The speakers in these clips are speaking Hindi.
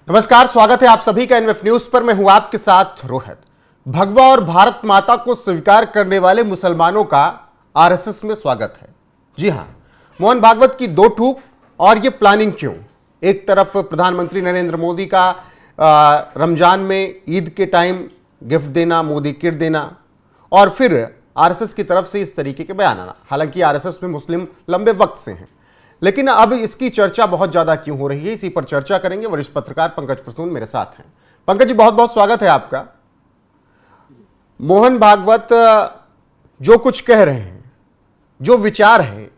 नमस्कार, स्वागत है आप सभी का एनएफ न्यूज पर। मैं हूं आपके साथ रोहित। भगवा और भारत माता को स्वीकार करने वाले मुसलमानों का आरएसएस में स्वागत है। जी हां, मोहन भागवत की दो टूक और ये प्लानिंग क्यों? एक तरफ प्रधानमंत्री नरेंद्र मोदी का रमजान में ईद के टाइम गिफ्ट देना, मोदी किट देना, और फिर आरएसएस की तरफ से इस तरीके के बयान आना। हालांकि आरएसएस में मुस्लिम लंबे वक्त से हैं, लेकिन अब इसकी चर्चा बहुत ज्यादा क्यों हो रही है, इसी पर चर्चा करेंगे। वरिष्ठ पत्रकार पंकज प्रसून मेरे साथ हैं। पंकज जी, बहुत बहुत स्वागत है आपका। मोहन भागवत जो कुछ कह रहे हैं, जो विचार है,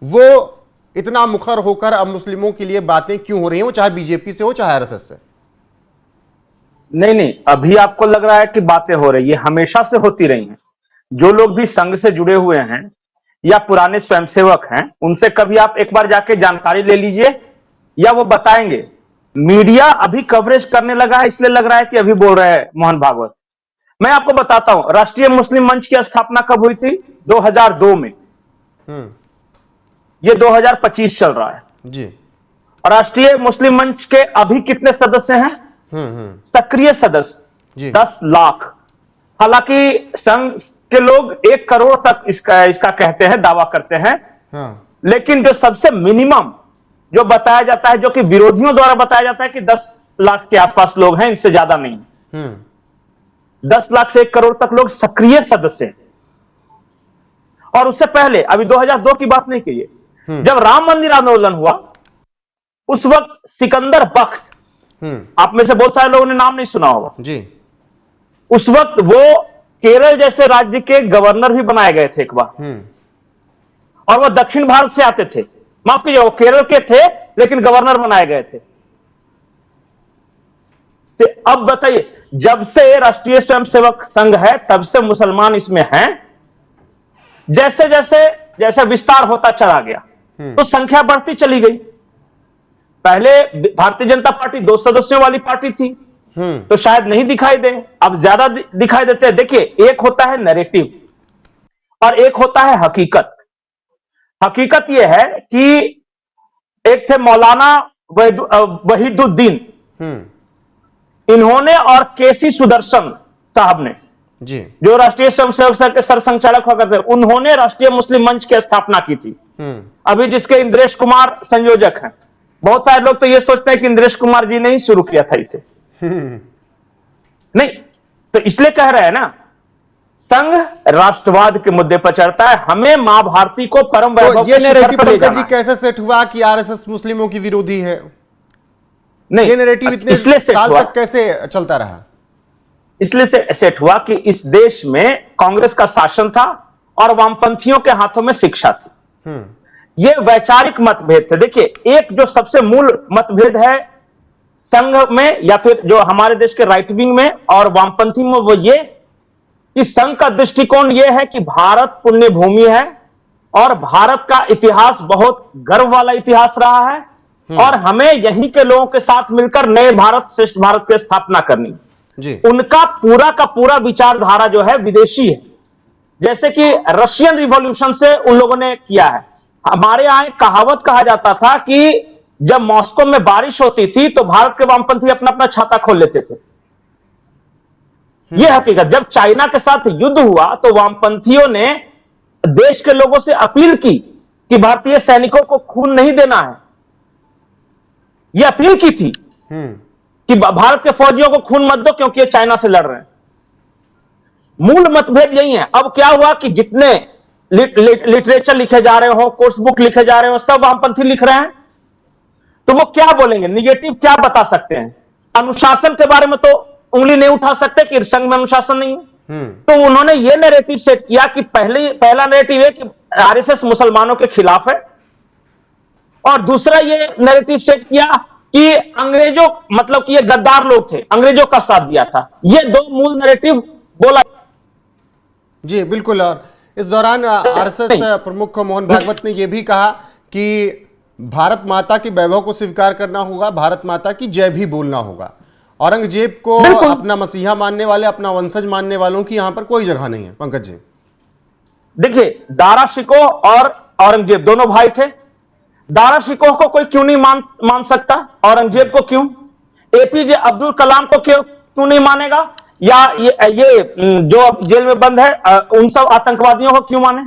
वो इतना मुखर होकर अब मुस्लिमों के लिए बातें क्यों हो रही हैं, वो चाहे बीजेपी से हो चाहे आरएसएस से? नहीं, अभी आपको लग रहा है कि बातें हो रही है, हमेशा से होती रही हैं। जो लोग भी संघ से जुड़े हुए हैं या पुराने स्वयंसेवक हैं, उनसे कभी आप एक बार जाके जानकारी ले लीजिए या वो बताएंगे। मीडिया अभी कवरेज करने लगा है, इसलिए लग रहा है कि अभी बोल रहे हैं मोहन भागवत। मैं आपको बताता हूं, राष्ट्रीय मुस्लिम मंच की स्थापना कब हुई थी? 2002 में। ये 2025 चल रहा है जी। और राष्ट्रीय मुस्लिम मंच के अभी कितने सदस्य हैं? सक्रिय सदस्य 10 लाख। हालांकि संघ के लोग 1 करोड़ तक इसका कहते हैं, दावा करते हैं। लेकिन जो सबसे मिनिमम जो बताया जाता है, जो कि विरोधियों द्वारा बताया जाता है कि 10 लाख के आसपास लोग हैं, इससे ज्यादा नहीं। 10 लाख से 1 करोड़ तक लोग सक्रिय सदस्य हैं। और उससे पहले, अभी 2002 की बात नहीं कीजिए, जब राम मंदिर आंदोलन हुआ, उस वक्त सिकंदर बख्श, आप में से बहुत सारे लोगों ने नाम नहीं सुना होगा जी। उस वक्त वो केरल जैसे राज्य के गवर्नर भी बनाए गए थे एक बार। और वो दक्षिण भारत से आते थे, माफ कीजिए, वो केरल के थे लेकिन गवर्नर बनाए गए थे। अब बताइए, जब से राष्ट्रीय स्वयंसेवक संघ है तब से मुसलमान इसमें हैं। जैसे जैसे जैसे विस्तार होता चला गया तो संख्या बढ़ती चली गई। पहले भारतीय जनता पार्टी 2 सदस्यों वाली पार्टी थी, तो शायद नहीं दिखाई दे, अब ज्यादा दिखाई देते हैं। देखिए, एक होता है नैरेटिव और एक होता है हकीकत। हकीकत यह है कि एक थे मौलाना वहीदुद्दीन, इन्होंने और केसी सुदर्शन साहब ने, जी, जो राष्ट्रीय स्वयंसेवक संघ के सरसंघचालक हुआ करते, उन्होंने राष्ट्रीय मुस्लिम मंच की स्थापना की थी। अभी जिसके इंद्रेश कुमार संयोजक हैं। बहुत सारे लोग तो ये सोचते हैं कि इंद्रेश कुमार जी ने ही शुरू किया था इसे। नहीं, तो इसलिए कह रहे हैं ना, संघ राष्ट्रवाद के मुद्दे पर चढ़ता है, हमें मां भारती को परम वैभव तो ये नैरेटिव पंकज जी कैसे सेट हुआ कि आरएसएस मुस्लिमों की विरोधी है? नहीं, ये नैरेटिव इतने साल तक कैसे चलता रहा? इसलिए से सेट हुआ कि इस देश में कांग्रेस का शासन था और वामपंथियों के हाथों में शिक्षा थी। ये वैचारिक मतभेद थे। देखिए, एक जो सबसे मूल मतभेद है संघ में या फिर जो हमारे देश के राइट विंग में और वामपंथी में, वो ये कि संघ का दृष्टिकोण ये है कि भारत पुण्य भूमि है और भारत का इतिहास बहुत गर्व वाला इतिहास रहा है और हमें यहीं के लोगों के साथ मिलकर नए भारत, श्रेष्ठ भारत की स्थापना करनी जी। उनका पूरा का पूरा विचारधारा जो है विदेशी है, जैसे कि रशियन रिवॉल्यूशन से उन लोगों ने किया है। हमारे यहां एक कहावत कहा जाता था कि जब मॉस्को में बारिश होती थी तो भारत के वामपंथी अपना अपना छाता खोल लेते थे। यह हकीकत, जब चाइना के साथ युद्ध हुआ तो वामपंथियों ने देश के लोगों से अपील की कि भारतीय सैनिकों को खून नहीं देना है। यह अपील की थी कि भारत के फौजियों को खून मत दो क्योंकि ये चाइना से लड़ रहे हैं। मूल मतभेद यही है। अब क्या हुआ कि जितने लिटरेचर लिखे जा रहे हो, कोर्स बुक लिखे जा रहे हो, सब वामपंथी लिख रहे हैं, तो वो क्या बोलेंगे, निगेटिव क्या बता सकते हैं? अनुशासन के बारे में तो उंगली नहीं उठा सकते कि संघ में अनुशासन नहीं है। तो उन्होंने ये नैरेटिव सेट किया कि पहला नैरेटिव है कि आरएसएस मुसलमानों के खिलाफ है, और दूसरा ये नैरेटिव सेट किया कि अंग्रेजों, मतलब कि ये गद्दार लोग थे, अंग्रेजों का साथ दिया था। ये 2 मूल नैरेटिव बोला जी। बिल्कुल। और इस दौरान आरएसएस प्रमुख मोहन भागवत ने यह भी कहा कि भारत माता के वैभव को स्वीकार करना होगा, भारत माता की जय भी बोलना होगा। औरंगजेब को अपना मसीहा मानने वाले, अपना वंशज मानने वालों की यहां पर कोई जगह नहीं है। पंकज जी देखिए, दारा शिकोह और औरंगजेब दोनों भाई थे। दारा शिकोह को कोई क्यों नहीं मान सकता, औरंगजेब को क्यों? एपीजे अब्दुल कलाम को क्यों नहीं मानेगा, या ये जो अब जेल में बंद है उन सब आतंकवादियों को क्यों माने?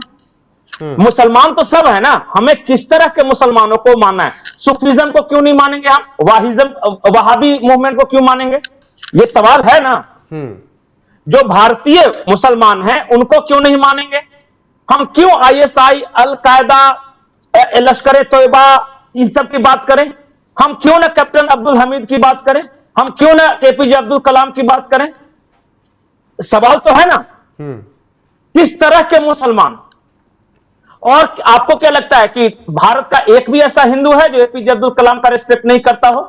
मुसलमान तो सब है ना, हमें किस तरह के मुसलमानों को मानना है? सूफीज्म को क्यों नहीं मानेंगे हम? वहाबी मूवमेंट को क्यों मानेंगे? ये सवाल है ना। जो भारतीय मुसलमान हैं उनको क्यों नहीं मानेंगे? हम क्यों आईएसआई, अल कायदा, लश्कर तोयबा इन सब की बात करें? हम क्यों ना कैप्टन अब्दुल हमीद की बात करें? हम क्यों ना एपीजे अब्दुल कलाम की बात करें? सवाल तो है ना, किस तरह के मुसलमान? और आपको क्या लगता है कि भारत का एक भी ऐसा हिंदू है जो एपीजे अब्दुल कलाम का रिस्पेक्ट नहीं करता हो?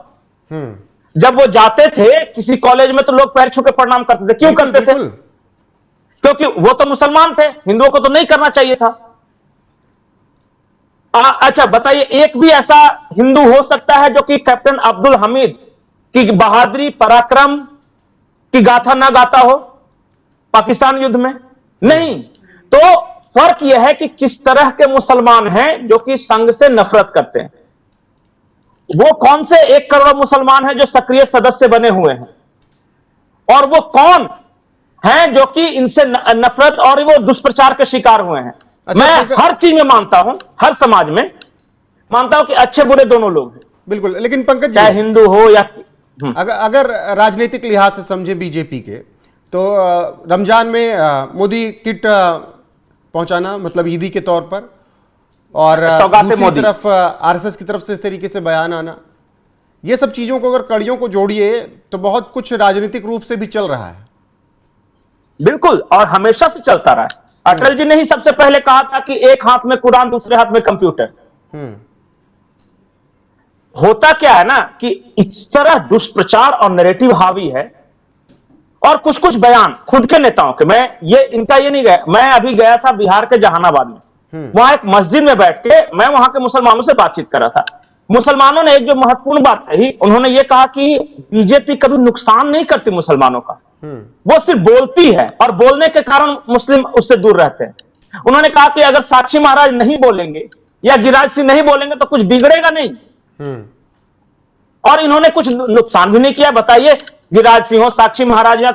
जब वो जाते थे किसी कॉलेज में तो लोग पैर छू के प्रणाम करते थे, क्यों करते थे? क्योंकि वो तो मुसलमान थे, हिंदुओं को तो नहीं करना चाहिए था। अच्छा बताइए, एक भी ऐसा हिंदू हो सकता है जो कि कैप्टन अब्दुल हमीद की बहादुरी, पराक्रम की गाथा ना गाता हो पाकिस्तान युद्ध में? नहीं। तो फर्क यह है कि किस तरह के मुसलमान हैं जो कि संघ से नफरत करते हैं। वो कौन से 1 करोड़ मुसलमान हैं जो सक्रिय सदस्य बने हुए हैं, और वो कौन हैं जो कि इनसे नफरत और वो दुष्प्रचार के शिकार हुए हैं? अच्छा, मैं हर चीज में मानता हूं, हर समाज में मानता हूं कि अच्छे बुरे दोनों लोग हैं। बिल्कुल, लेकिन पंकज जी, चाहे हिंदू हो या अगर राजनीतिक लिहाज से समझे बीजेपी के, तो रमजान में मोदी किट पहुंचाना, मतलब ईदी के तौर पर, और दूसरी तरफ आरएसएस की तरफ से इस तरीके से बयान आना, ये सब चीजों को अगर कड़ियों को जोड़िए तो बहुत कुछ राजनीतिक रूप से भी चल रहा है। बिल्कुल, और हमेशा से चलता रहा है। अटल जी ने ही सबसे पहले कहा था कि एक हाथ में कुरान, दूसरे हाथ में कंप्यूटर। होता क्या है ना कि इस तरह दुष्प्रचार और नैरेटिव हावी है, और कुछ कुछ बयान खुद के नेताओं के, मैं ये इनका ये नहीं गया, मैं अभी गया था बिहार के जहानाबाद में, वहां एक मस्जिद में बैठ के मैं वहां के मुसलमानों से बातचीत कर रहा था। मुसलमानों ने एक जो महत्वपूर्ण बात कही, उन्होंने ये कहा कि बीजेपी कभी नुकसान नहीं करती मुसलमानों का, वो सिर्फ बोलती है, और बोलने के कारण मुस्लिम उससे दूर रहते हैं। उन्होंने कहा कि अगर साक्षी महाराज नहीं बोलेंगे या गिरिराज सिंह नहीं बोलेंगे तो कुछ बिगड़ेगा नहीं, और इन्होंने कुछ नुकसान भी नहीं किया। बताइए, गिरिराज सिंह हो, साक्षी महाराज, या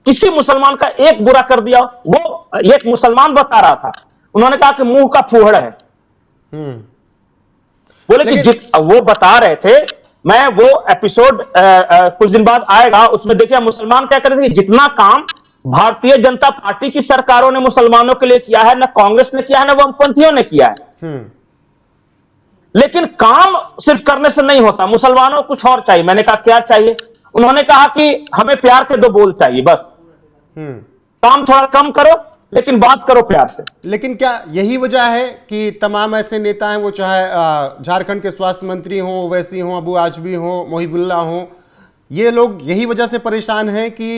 किसी मुसलमान का एक बुरा कर दिया? वो एक मुसलमान बता रहा था, उन्होंने कहा कि मुंह का फूहड़ है। बोले कि वो बता रहे थे, मैं वो एपिसोड कुछ दिन बाद आएगा, उसमें देखिए मुसलमान क्या कर रहे थे, जितना काम भारतीय जनता पार्टी की सरकारों ने मुसलमानों के लिए किया है, ना कांग्रेस ने किया है, ना वामपंथियों ने किया है। लेकिन काम सिर्फ करने से नहीं होता, मुसलमानों को कुछ और चाहिए। मैंने कहा क्या चाहिए? उन्होंने कहा कि हमें प्यार के 2 बोल चाहिए, बस। काम थोड़ा कम करो लेकिन बात करो प्यार से। लेकिन क्या यही वजह है कि तमाम ऐसे नेता हैं, वो चाहे झारखंड के स्वास्थ्य मंत्री हों, ओवैसी हों, अबू आजमी हों, मोहिबुल्ला हों, ये लोग यही वजह से परेशान हैं कि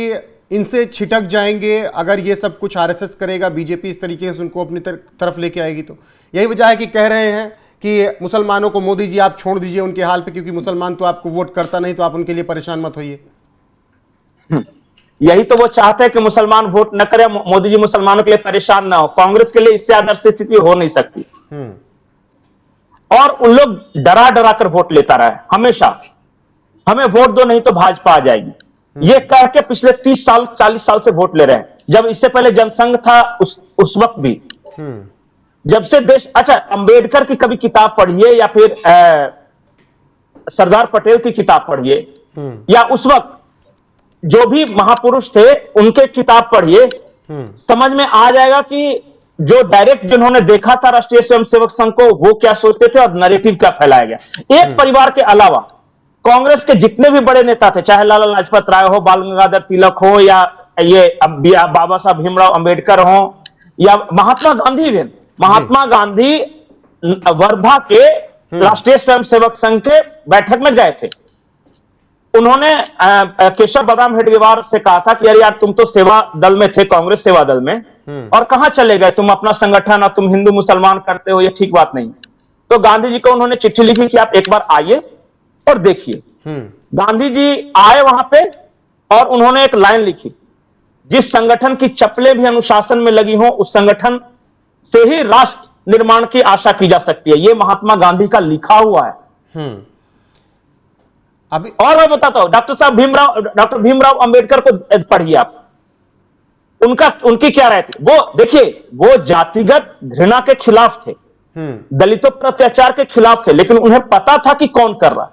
इनसे छिटक जाएंगे अगर ये सब कुछ आरएसएस करेगा, बीजेपी इस तरीके से उनको अपनी तरफ लेके आएगी? तो यही वजह है कि कह रहे हैं कि मुसलमानों को मोदी जी आप छोड़ दीजिए उनके हाल पे, क्योंकि मुसलमान तो आपको वोट करता नहीं, तो आप उनके लिए परेशान मत होइए। यही तो वो चाहते हैं कि मुसलमान वोट न करें, मोदी जी मुसलमानों के लिए परेशान ना हो। कांग्रेस के लिए इससे आदर्श स्थिति हो नहीं सकती, और उन लोग डरा डरा कर वोट लेता रहा है हमेशा, हमें वोट दो नहीं तो भाजपा आ जाएगी, ये कह के पिछले 30 साल 40 साल से वोट ले रहे हैं। जब इससे पहले जनसंघ था उस वक्त भी, जब से देश, अच्छा अंबेडकर की कभी किताब पढ़िए, या फिर सरदार पटेल की किताब पढ़िए, या उस वक्त जो भी महापुरुष थे उनके किताब पढ़िए, समझ में आ जाएगा कि जो डायरेक्ट जिन्होंने देखा था राष्ट्रीय स्वयंसेवक संघ को, वो क्या सोचते थे और नैरेटिव क्या फैलाया गया। एक परिवार के अलावा कांग्रेस के जितने भी बड़े नेता थे, चाहे लाला लाजपत राय हो, बाल गंगाधर तिलक हो, या ये बाबा साहब भीमराव अंबेडकर हो, या महात्मा गांधी भी। महात्मा गांधी वर्धा के राष्ट्रीय स्वयंसेवक संघ के बैठक में गए थे। उन्होंने केशव बदाम हेडगेवार से कहा था कि यार तुम तो सेवा दल में थे, कांग्रेस सेवा दल में, और कहां चले गए तुम? अपना संगठन और तुम हिंदू मुसलमान करते हो, ये ठीक बात नहीं। तो गांधी जी को उन्होंने चिट्ठी लिखी कि आप एक बार आइए और देखिए। गांधी जी आए वहां पे, और उन्होंने एक लाइन लिखी, जिस संगठन की चप्पलें भी अनुशासन में लगी हों, उस संगठन से ही राष्ट्र निर्माण की आशा की जा सकती है। यह महात्मा गांधी का लिखा हुआ है। अभी और मैं बताता हूं, डॉक्टर भीमराव अंबेडकर को पढ़िए आप, उनकी क्या राय थी। वो देखिए, वो जातिगत घृणा के खिलाफ थे, दलितों पर अत्याचार के खिलाफ थे, लेकिन उन्हें पता था कि कौन कर रहा है।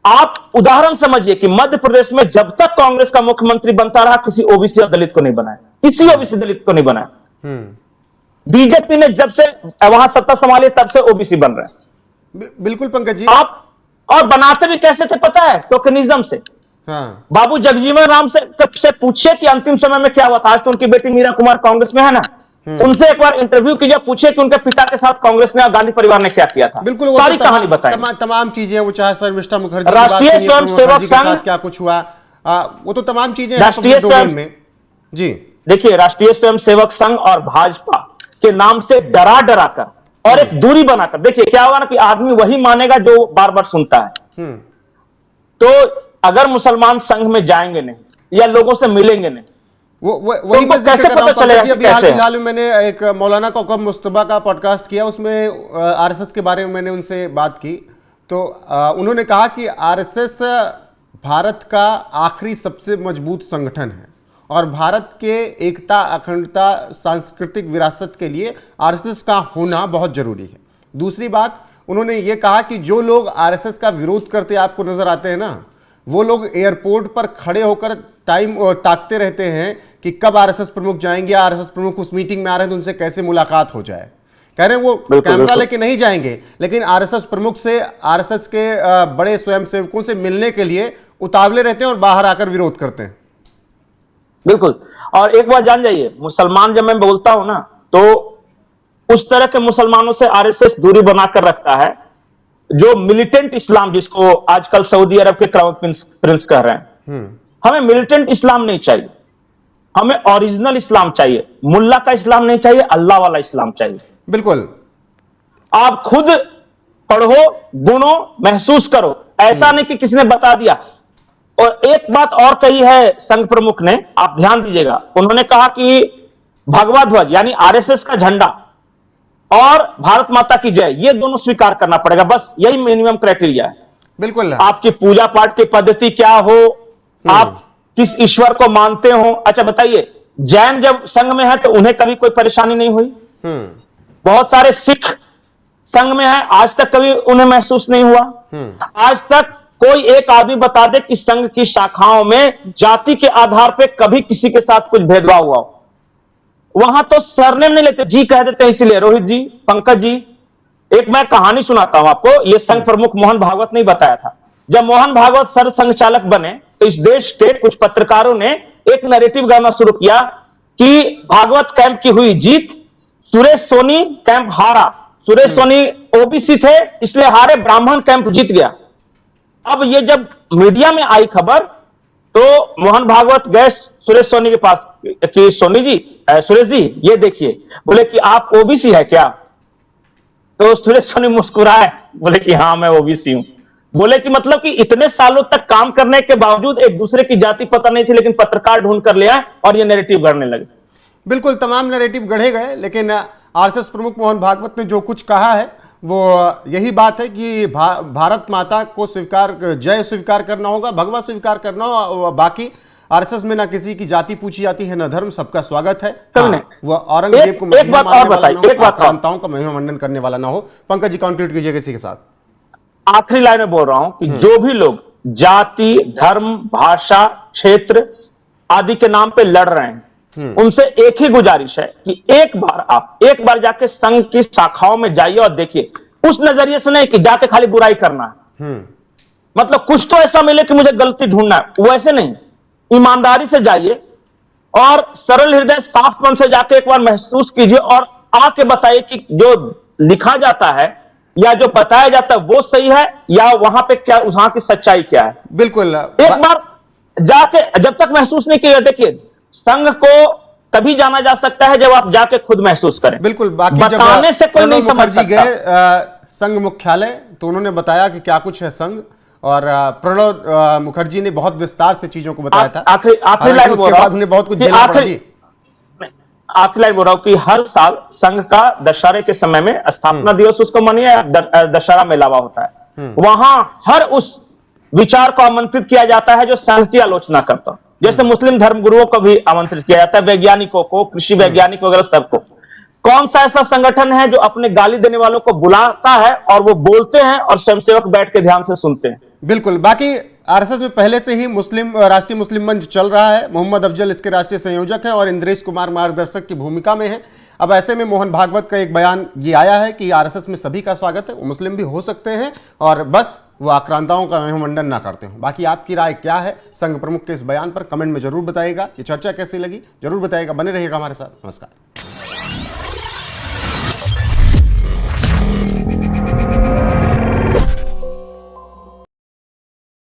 आप उदाहरण समझिए कि मध्य प्रदेश में जब तक कांग्रेस का मुख्यमंत्री बनता रहा, किसी ओबीसी और दलित को नहीं बनाया, किसी ओबीसी दलित को नहीं बनाया। बीजेपी ने जब से वहां सत्ता संभाली, तब से ओबीसी बन रहे हैं। बिल्कुल पंकज जी। आप और बनाते भी कैसे थे पता है? टोकनिज्म से। हाँ। बाबू जगजीवन राम से पूछिए कि अंतिम समय में क्या हुआ था। आज तो उनकी बेटी मीरा कुमार कांग्रेस में है ना, उनसे एक बार इंटरव्यू कीजिए, पूछिए कि उनके पिता के साथ कांग्रेस ने और गांधी परिवार ने क्या किया था। बिल्कुल, सारी कहानी बताएं। तमाम चीजें, वो चाहे शर्मिष्ठा मुखर्जी राष्ट्रीय स्वयंसेवक संघ क्या कुछ हुआ, वो तो तमाम चीजें राष्ट्रीय डोमेन में। जी देखिए, राष्ट्रीय स्वयंसेवक संघ और भाजपा के नाम से डरा डरा कर और एक दूरी बनाकर, देखिए क्या होगा ना कि आदमी वही मानेगा जो बार बार सुनता है। तो अगर मुसलमान संघ में जाएंगे नहीं या लोगों से मिलेंगे नहीं, वही मैं जिक्र कर रहा हूं पंकज जी। अभी हाल फिलहाल में मैंने एक मौलाना कौकब मुस्तफा का पॉडकास्ट किया, उसमें आरएसएस के बारे में मैंने उनसे बात की, तो उन्होंने कहा कि आरएसएस भारत का आखिरी सबसे मजबूत संगठन है और भारत के एकता, अखंडता, सांस्कृतिक विरासत के लिए आरएसएस का होना बहुत जरूरी है। दूसरी बात, उन्होंने ये कहा कि जो लोग आरएसएस का विरोध करते आपको नजर आते हैं ना, वो लोग एयरपोर्ट पर खड़े होकर टाइम ताकते रहते हैं कि कब आरएसएस प्रमुख जाएंगे, आरएसएस प्रमुख उस मीटिंग में आ रहे हैं तो उनसे कैसे मुलाकात हो जाए। कह रहे हैं वो कैमरा लेके नहीं जाएंगे, लेकिन आरएसएस प्रमुख से, आरएसएस के बड़े स्वयंसेवकों से मिलने के लिए उतावले रहते हैं और बाहर आकर विरोध करते हैं। बिल्कुल। और एक बात जान जाइए, मुसलमान जब मैं बोलता हूं ना, तो उस तरह के मुसलमानों से आरएसएस दूरी बनाकर रखता है जो मिलिटेंट इस्लाम, जिसको आजकल सऊदी अरब के क्राउन प्रिंस कह रहे हैं। हमें मिलिटेंट इस्लाम नहीं चाहिए, हमें ओरिजिनल इस्लाम चाहिए। मुल्ला का इस्लाम नहीं चाहिए, अल्लाह वाला इस्लाम चाहिए। बिल्कुल। आप खुद पढ़ो, गुनो, महसूस करो, ऐसा नहीं कि किसी ने बता दिया। और एक बात और कही है संघ प्रमुख ने, आप ध्यान दीजिएगा, उन्होंने कहा कि भगवा ध्वज यानी आरएसएस का झंडा और भारत माता की जय, ये दोनों स्वीकार करना पड़ेगा, बस यही मिनिमम क्राइटेरिया है। बिल्कुल। आपकी पूजा पाठ की पद्धति क्या हो, आप किस ईश्वर को मानते हो। अच्छा बताइए, जैन जब संघ में है तो उन्हें कभी कोई परेशानी नहीं हुई? बहुत सारे सिख संघ में है, आज तक कभी उन्हें महसूस नहीं हुआ? आज तक कोई एक आदमी बता दे कि संघ की शाखाओं में जाति के आधार पर कभी किसी के साथ कुछ भेदभाव हुआ हो? वहां तो सरनेम नहीं लेते, जी कह देते हैं। इसीलिए रोहित जी, पंकज जी, एक मैं कहानी सुनाता हूं आपको। यह संघ प्रमुख मोहन भागवत ने बताया था। जब मोहन भागवत सर संघचालक बने तो इस देश के कुछ पत्रकारों ने एक नैरेटिव गाना शुरू किया कि भागवत कैंप की हुई जीत, सुरेश सोनी कैंप हारा। सुरेश सोनी ओबीसी थे इसलिए हारे, ब्राह्मण कैंप जीत गया। अब ये जब मीडिया में आई खबर तो मोहन भागवत गए सुरेश सोनी के पास कि सोनी जी, सुरेश जी ये देखिए, बोले कि आप ओबीसी है क्या? तो सुरेश सोनी मुस्कुराए, बोले कि हाँ मैं ओबीसी हूं। बोले कि मतलब कि इतने सालों तक काम करने के बावजूद एक दूसरे की जाति पता नहीं थी, लेकिन पत्रकार ढूंढ कर ले आए और ये नैरेटिव गढ़ने लगे। बिल्कुल, तमाम नैरेटिव गढ़े गए, लेकिन आरएसएस प्रमुख मोहन भागवत ने जो कुछ कहा है वो यही बात है कि भारत माता को जय स्वीकार करना होगा, भगवा स्वीकार करना होगा। बाकी आरएसएस में ना किसी की जाति पूछी जाती है, ना धर्म, सबका स्वागत है। वो औरंगजेब को महिमा मानने वाला ना हो, आक्रांताओं का महिमा मंडन करने वाला ना हो। पंकज जी कंक्लूड कीजिएगा इसी के साथ। आखिरी लाइन में बोल रहा हूं कि जो भी लोग जाति, धर्म, भाषा, क्षेत्र आदि के नाम पे लड़ रहे हैं, उनसे एक ही गुजारिश है कि एक बार जाके संघ की शाखाओं में जाइए और देखिए। उस नजरिए से नहीं कि जाके खाली बुराई करना है, मतलब कुछ तो ऐसा मिले कि मुझे गलती ढूंढना है, वैसे नहीं। ईमानदारी से जाइए और सरल हृदय, साफ मन से जाके एक बार महसूस कीजिए और आके बताइए कि जो लिखा जाता है या जो बताया जाता है वो सही है या वहां पे क्या, वहां की सच्चाई क्या है। बिल्कुल। एक बार जाके, जब तक महसूस नहीं किया, देखिए संघ को तभी जाना जा सकता है जब आप जाके खुद महसूस करें। बिल्कुल। बाकी बताने से कोई नहीं समझ सकता। गए संघ मुख्यालय तो उन्होंने बताया कि क्या कुछ है संघ, और प्रणव मुखर्जी ने बहुत विस्तार से चीजों को बताया था। आखिरी लाइन उसके बाद उन्हें बहुत कुछ झेलना पड़ा जी। आखिरी लाइन बोल रहा हूं कि हर साल संघ का दशहरे के समय में स्थापना दिवस उसको मानिए, दशहरा मेलावा होता है। वहां हर उस विचार को आमंत्रित किया जाता है जो शांति की आलोचना करता। जैसे मुस्लिम धर्मगुरुओं को भी आमंत्रित किया जाता है, वैज्ञानिकों को, कृषि वैज्ञानिक वगैरह सबको। कौन सा ऐसा संगठन है जो अपने गाली देने वालों को बुलाता है और वो बोलते हैं और स्वयंसेवक बैठ के ध्यान से सुनते हैं? बिल्कुल। बाकी आरएसएस में पहले से ही राष्ट्रीय मुस्लिम मंच चल रहा है। मोहम्मद अफजल इसके राष्ट्रीय संयोजक हैं और इंद्रेश कुमार मार्गदर्शक की भूमिका में है। अब ऐसे में मोहन भागवत का एक बयान ये आया है कि आरएसएस में सभी का स्वागत है, वो मुस्लिम भी हो सकते हैं और बस वो आक्रांताओं का मंडन ना करते हो। बाकी आपकी राय क्या है संघ प्रमुख के इस बयान पर, कमेंट में जरूर बताइएगा। ये चर्चा कैसी लगी जरूर बताइएगा। बने रहिएगा हमारे साथ। नमस्कार।